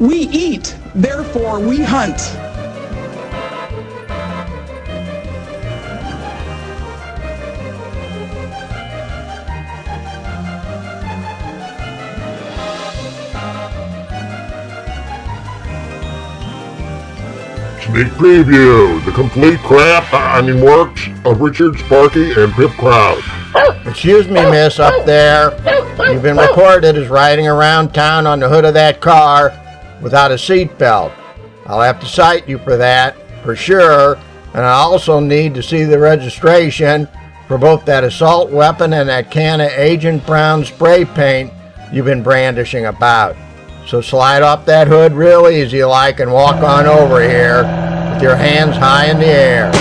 We eat, therefore we hunt. Sneak preview, the complete works of Richard, Sparky, and Pip Krause. Excuse me, miss, up there. You've been reported as riding around town on the hood of that car without a seatbelt. I'll have to cite you for that, for sure, and I also need to see the registration for both that assault weapon and that can of Agent Brown spray paint you've been brandishing about. So slide off that hood real easy like and walk on over here with your hands high in the air.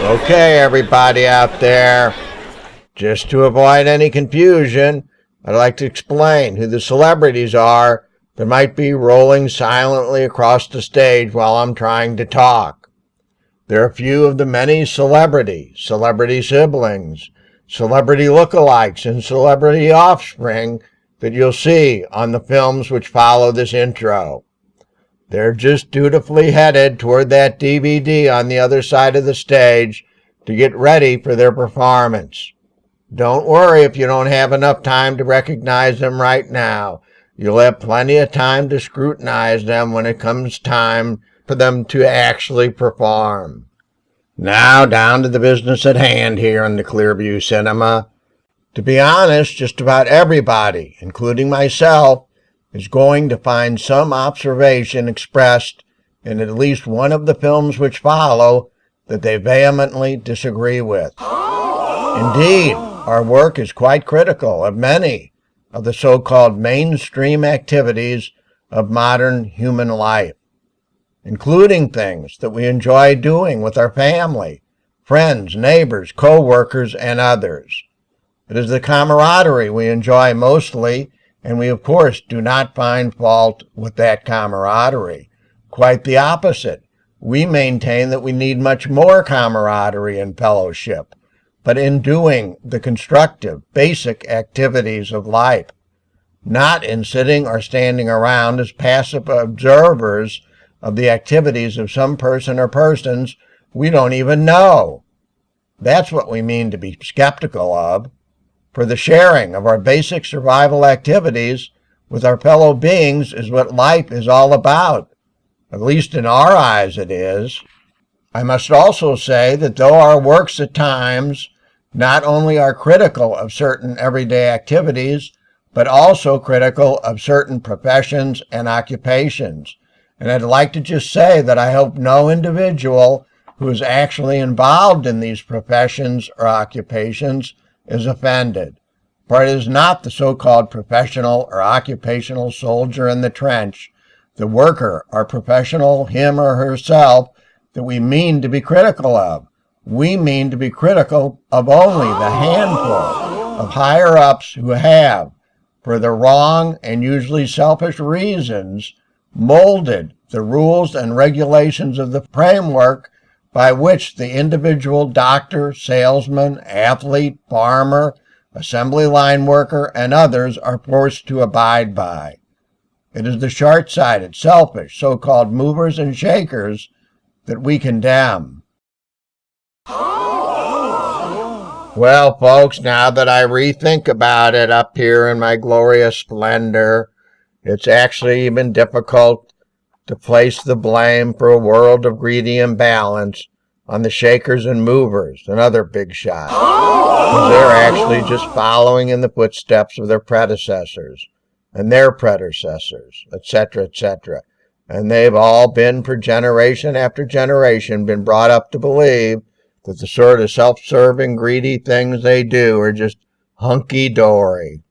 Okay, everybody out there, just to avoid any confusion, I'd like to explain who the celebrities are that might be rolling silently across the stage while I'm trying to talk. There are a few of the many celebrity siblings, celebrity lookalikes, and celebrity offspring that you'll see on the films which follow this intro. They're just dutifully headed toward that DVD on the other side of the stage to get ready for their performance. Don't worry if you don't have enough time to recognize them right now. You'll have plenty of time to scrutinize them when it comes time for them to actually perform. Now down to the business at hand here in the Clearview Cinema. To be honest, just about everybody, including myself, is going to find some observation expressed in at least one of the films which follow that they vehemently disagree with. Indeed, our work is quite critical of many of the so-called mainstream activities of modern human life, including things that we enjoy doing with our family, friends, neighbors, co-workers, and others. It is the camaraderie we enjoy mostly, and we, of course, do not find fault with that camaraderie. Quite the opposite. We maintain that we need much more camaraderie and fellowship, but in doing the constructive, basic activities of life, not in sitting or standing around as passive observers of the activities of some person or persons we don't even know. That's what we mean to be skeptical of. For the sharing of our basic survival activities with our fellow beings is what life is all about. At least in our eyes it is. I must also say that though our works at times not only are critical of certain everyday activities, but also critical of certain professions and occupations. And I'd like to just say that I hope no individual who is actually involved in these professions or occupations is offended, for it is not the so-called professional or occupational soldier in the trench, the worker or professional him or herself, that we mean to be critical of. We mean to be critical of only the handful of higher-ups who have, for the wrong and usually selfish reasons, molded the rules and regulations of the framework by which the individual doctor, salesman, athlete, farmer, assembly line worker, and others are forced to abide by. It is the short-sighted, selfish, so-called movers and shakers that we condemn. Well, folks, now that I rethink about it up here in my glorious splendor, it's actually even difficult to place the blame for a world of greedy imbalance on the shakers and movers and other big shots, because they're actually just following in the footsteps of their predecessors and their predecessors, etc., etc. And they've all been, for generation after generation, been brought up to believe that the sort of self-serving, greedy things they do are just hunky-dory.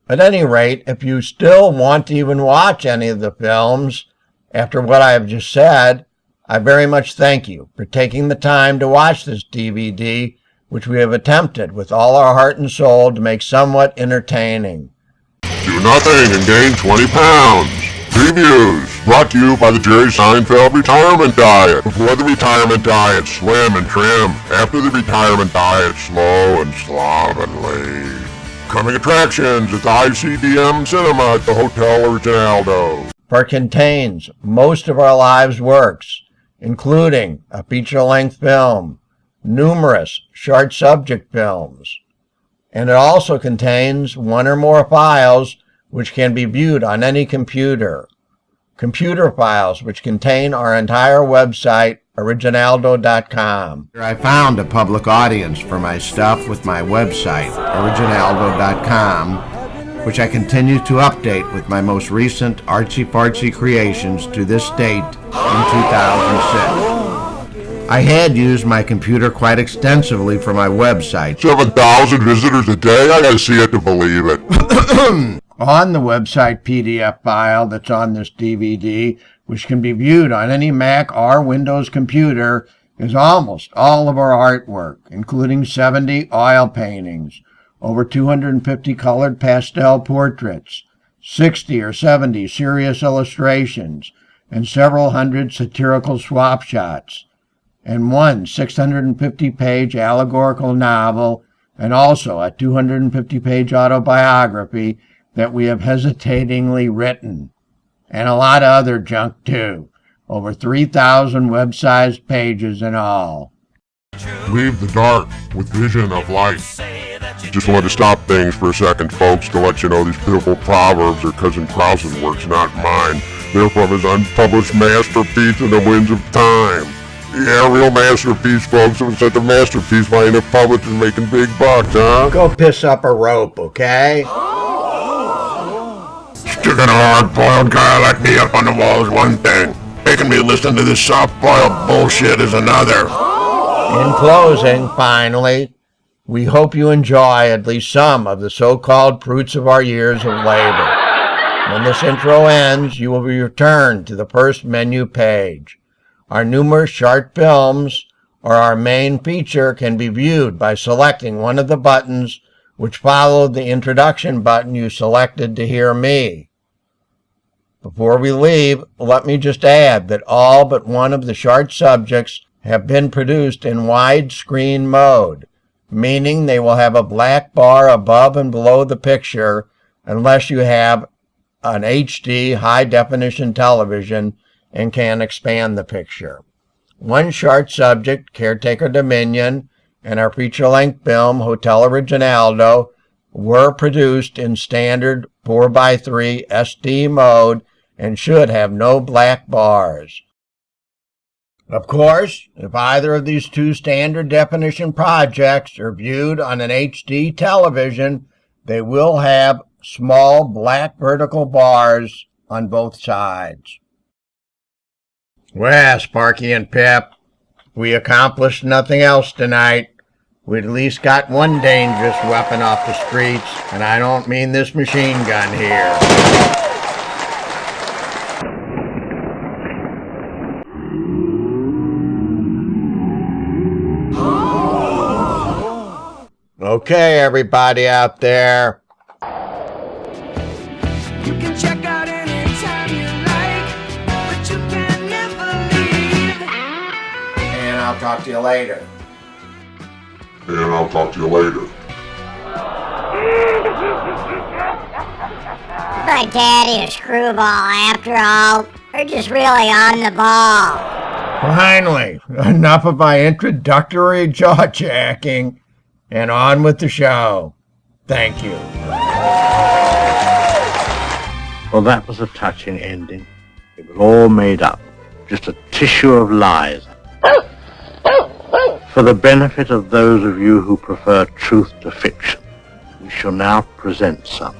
At any rate, if you still want to even watch any of the films, after what I have just said, I very much thank you for taking the time to watch this DVD which we have attempted with all our heart and soul to make somewhat entertaining. Do nothing and gain 20 pounds. Previews brought to you by the Jerry Seinfeld Retirement Diet. Before the retirement diet, slim and trim. After the retirement diet, slow and slovenly. Coming attractions at the ICDM Cinema at the Hotel Originaldo. For it contains most of our lives' works, including a feature-length film, numerous short subject films, and it also contains one or more files which can be viewed on any computer. Computer files which contain our entire website, originaldo.com. I found a public audience for my stuff with my website, originaldo.com, which I continue to update with my most recent artsy-fartsy creations to this date in 2006. I had used my computer quite extensively for my website. 7,000 visitors a day? I gotta see it to believe it. On the website PDF file that's on this DVD, which can be viewed on any Mac or Windows computer, is almost all of our artwork, including 70 oil paintings, over 250 colored pastel portraits, 60 or 70 serious illustrations, and several hundred satirical swap shots, and one 650-page allegorical novel, and also a 250-page autobiography that we have hesitatingly written, and a lot of other junk too, over 3,000 web-sized pages in all. Leave the dark with vision of light. Just wanted to stop things for a second, folks, to let you know these pitiful proverbs are Cousin Krause's works, not mine. They're from his unpublished masterpiece in the winds of time. Yeah, real masterpiece, folks. If it's such a masterpiece, why ain't it published and making big bucks, huh? Go piss up a rope, okay? Sticking a hard-boiled guy like me up on the wall is one thing. Making me listen to this soft-boiled bullshit is another. In closing, finally, we hope you enjoy at least some of the so-called fruits of our years of labor. When this intro ends, you will be returned to the first menu page. Our numerous short films or our main feature can be viewed by selecting one of the buttons which followed the introduction button you selected to hear me. Before we leave, let me just add that all but one of the short subjects have been produced in widescreen mode, meaning they will have a black bar above and below the picture unless you have an HD high-definition television and can expand the picture. One short subject, Caretaker Dominion, and our feature-length film, Hotel Originaldo, were produced in standard 4:3 SD mode and should have no black bars. Of course, if either of these two standard definition projects are viewed on an HD television, they will have small black vertical bars on both sides. Well, Sparky and Pip, we accomplished nothing else tonight. We at least got one dangerous weapon off the streets, and I don't mean this machine gun here. Okay, everybody out there. You can check out anytime you like, but you can never leave. And I'll talk to you later. And I'll talk to you later. My daddy a screwball after all, or just really on the ball. Finally, enough of my introductory jaw-jacking, and on with the show. Thank you. Well, that was a touching ending. It was all made up, just a tissue of lies. For the benefit of those of you who prefer truth to fiction, we shall now present some.